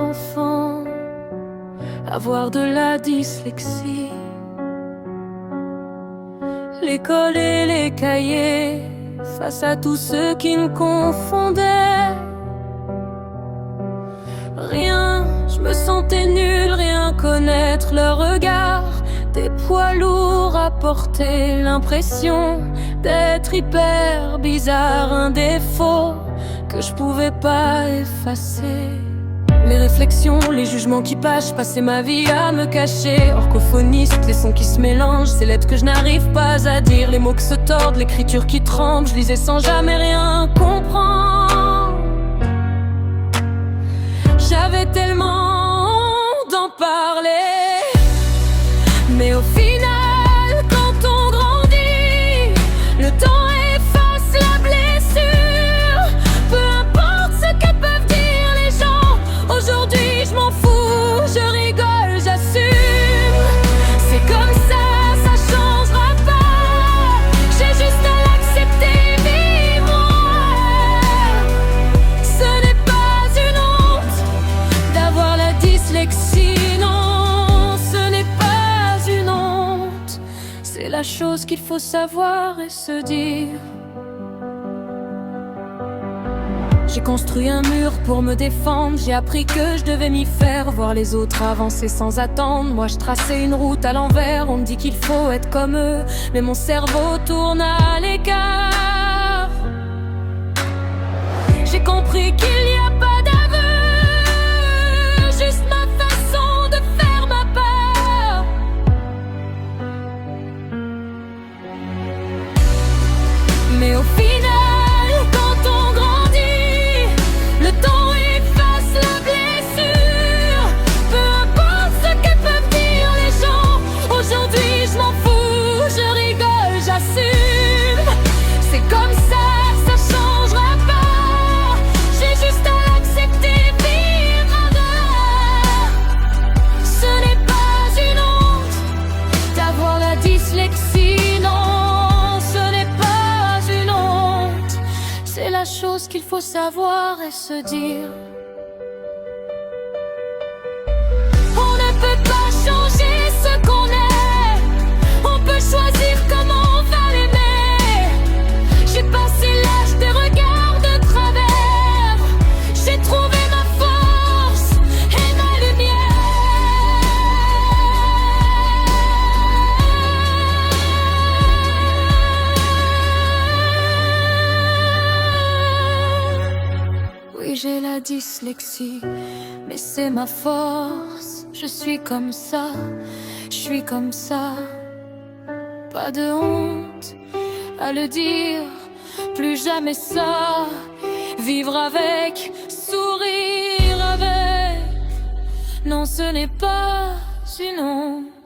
enfant, avoir de la dyslexie. L'école et les cahiers, face à tous ceux qui me confondaient. Rien, je me sentais nulle, rien connaître leur regard. Des poids lourds à porter, l'impression d'être hyper bizarre. Un défaut que je pouvais pas effacer. Les réflexions, les jugements qui passent, je passais ma vie à me cacher. Orthophoniste, les sons qui se mélangent, ces lettres que je n'arrive pas à dire. Les mots qui se tordent, l'écriture qui tremble, je lisais sans jamais rien comprendre. J'avais tellement honte d'en parler, mais au final, quand on grandit, le temps efface la blessure. Peu importe ce que peuvent dire les gens, aujourd'hui je m'en fous, je rigole, j'assume. C'est comme ça changera pas. J'ai juste à l'accepter vivre. Ce n'est pas une honte d'avoir la dyslexie, non, ce n'est pas une honte. C'est la chose qu'il faut savoir et se dire. J'ai construit un mur pour me défendre, j'ai appris que je devais m'y faire, voir les autres avancer sans attendre. Moi je traçais une route à l'envers, on me dit qu'il faut être comme eux, mais mon cerveau tourne à l'écart. J'ai compris qu'il n'y a pas d'aveu, juste ma façon de faire ma part. Mais au final, quand on grandit, le temps efface la blessure. Peu importe ce que peuvent dire les gens, aujourd'hui je m'en fous, je rigole, j'assume. C'est comme ça changera pas. J'ai juste à l'accepter, vivre avec. Ce n'est pas une honte d'avoir la dyslexie, non, ce n'est pas une honte. C'est la chose qu'il faut savoir et se dire. On ne peut pas changer ce qu'on est, on peut choisir comment on va l'aimer. J'ai passé l'âge des regards de travers, j'ai trouvé ma force et ma lumière. Oui, j'ai la dyslexie, mais c'est ma force. Je suis comme ça, je suis comme ça. Pas de honte à le dire, plus jamais ça. Vivre avec, sourire avec, non ce n'est pas une honte.